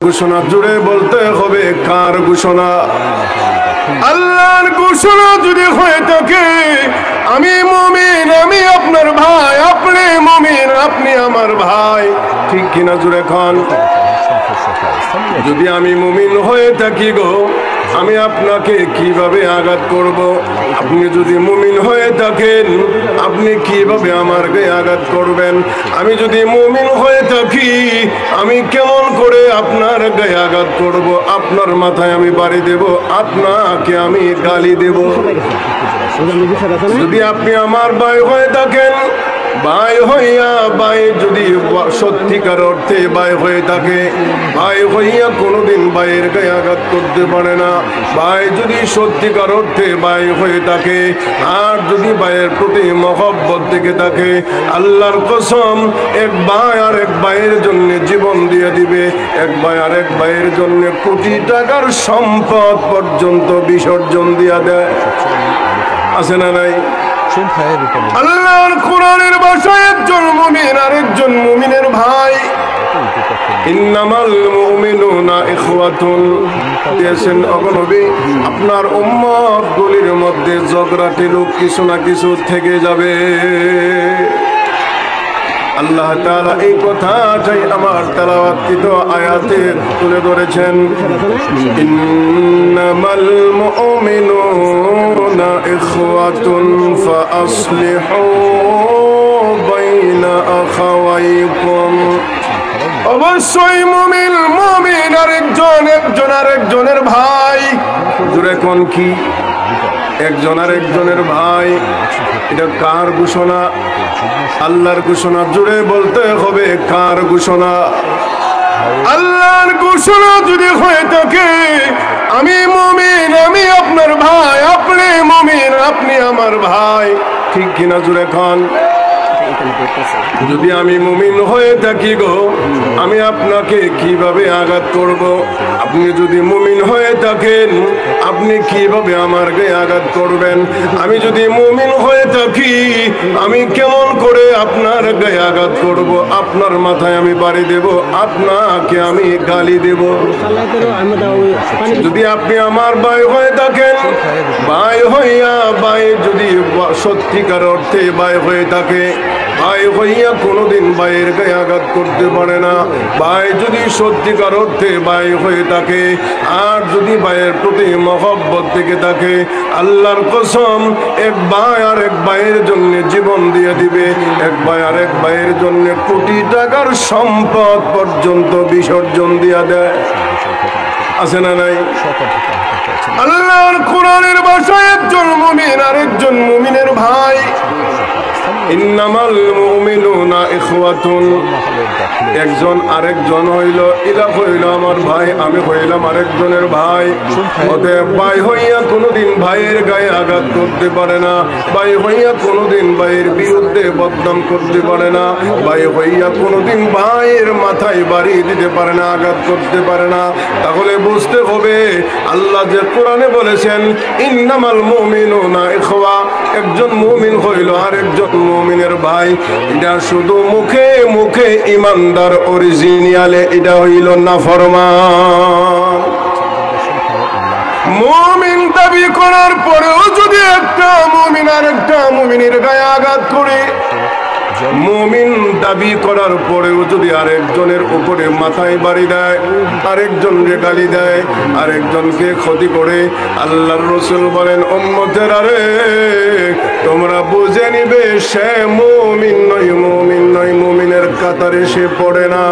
ঘোষণা জুড়ে বলতে হবে কার ঘোষণা? আল্লাহর ঘোষণা যদি হয়ে থাকে আমি মুমিন, আমি আপনার ভাই, আপনি মুমিন, আপনি আমার ভাই, ঠিক কিনা জুড়ে খান? যদি আমি মুমিন হয়ে থাকি গো, আমি আপনাকে কিভাবে আঘাত করব? আপনি যদি মুমিন হয়ে থাকেন আপনি কিভাবে আমার গায়ে আঘাত করবেন? আমি যদি মুমিন হয়ে থাকি আমি কেমন করে আপনার গায়ে আঘাত করব? আপনার মাথায় আমি বাড়ি দেব, আপনাকে আমি গালি দেব। যদি আপনি আমার ভাই হয়ে থাকেন, ভাই হইয়া ভাই যদি সত্যিকার অর্থে ভাই হয়ে থাকে, ভাই হইয়া কোনোদিন ভাইয়ের গায়ে আঘাত করতে পারে না। ভাই যদি সত্যিকার অর্থে ভাই হয়ে থাকে আর যদি ভাইয়ের প্রতি মহব্বত থেকে থাকে, আল্লাহর কসম এক ভাই আর এক ভাইয়ের জন্য জীবন দিয়ে দিবে, এক ভাই আর এক ভাইয়ের জন্য কোটি টাকার সম্পদ পর্যন্ত বিসর্জন দিয়া দেয়। আছে না নাই? আল্লাহর কোরআনের ভাষায় একজন মুমিন আর একজন মুমিনের ভাই। ইন্নামাল মুমিনুনা ইখওয়াতুন দিয়েছেন অগনবী, আপনার উম্মত গুলির মধ্যে ঝগড়াটি লোক কিছু না কিছু থেকে যাবে। আল্লাহ তাআলা এই কথাটাই আমার তেলাওয়াতকৃত আয়াতে তুলে ধরেছেন। ইন্নামাল মুমিনুনা ইখওয়াতুন ফাআসলিহু বাইনা আখাওয়াইকুম। অবশ্যই মুমিন মুমিন আরেকজন, একজন আরেকজনের ভাই। জুড়ে কোন কি? একজন আরেকজনের ভাই। এটা কার ঘোষণা? আল্লাহর ঘোষণা জুড়ে বলতে হবে কার ঘোষণা? আল্লাহর ঘোষণা যদি হয়ে থাকে আমি মুমিন, আমি আপনার ভাই, আপনি মুমিন, আপনি আমার ভাই, ঠিক কিনা জুড়ে খান? যদি আমি মুমিন হয়ে থাকি গো, আমি আপনাকে কিভাবে আঘাত করব? আপনি যদি মুমিন হয়ে থাকেন আপনি কিভাবে আমার গায়ে আঘাত করবেন? আমি যদি মুমিন হয়ে থাকি আমি কেমন করে আপনার গায়ে আঘাত করব? আপনার মাথায় আমি বাড়ি দেব, আপনাকে আমি গালি দেব। যদি আপনি আমার ভাই হয়ে থাকেন, ভাই হইয়া ভাই যদি সত্যিকার অর্থে ভাই হয়ে থাকে, ভাই হইয়া কোনোদিন ভাইয়ের গায়ে আঘাত করতে পারে না। ভাই যদি সত্যিকার অর্থে ভাই হয়ে থাকে আর যদি ভাইয়ের প্রতি মহব্বত থেকে থাকে, আল্লাহর কসম এক ভাই আর এক ভাইয়ের জন্য জীবন দিয়ে দিবে, এক ভাই আর এক ভাইয়ের জন্য কোটি টাকার সম্পদ পর্যন্ত বিসর্জন দিয়া দেয়। আছে না নাই? আল্লাহর কোরআনের ভাষায় একজন মুমিন আর একজন মুমিনের ভাই। ইন্নামাল মুমিনুনা ইখওয়াতুন, একজন আরেকজন হইল, এরা হইল আমার ভাই, আমি হইলাম আরেকজনের ভাই। অতএব ভাই হইয়া কোনোদিন ভাইয়ের গায়ে আঘাত করতে পারে না, ভাই হইয়া কোনোদিন ভাইয়ের বিরুদ্ধে বদনাম করতে পারে না, ভাই হইয়া কোনোদিন ভাইয়ের মাথায় বাড়ি দিতে পারে না, আঘাত করতে পারে না। তাহলে বুঝতে হবে আল্লাহ যে কোরআনে বলেছেন ইন্নামাল মুমিনুনা ইখওয়া, একজন মুমিন হইল আর একজন মুমিনের ভাই। এটা শুধু মুখে মুখে ইমানদার, অরিজিনালে এটা হইল নাফরমান। মুমিন দাবি করার পরেও যদি একটা মুমিন আর একটা মুমিনের গায়ে আঘাত করে, মুমিন দাবি করার পরেও যদি আরেকজনের উপরে মাথায় বাড়ি দেয়, আরেকজনকে গালি দেয়, আরেকজনকে ক্ষতি করে, আল্লাহর রাসূল বলেন উম্মতেরা রে, তোমরা বুঝে নিবে সে মুমিন নয়, মুমিন নয়, মুমিনের কাতারে সে পড়ে না।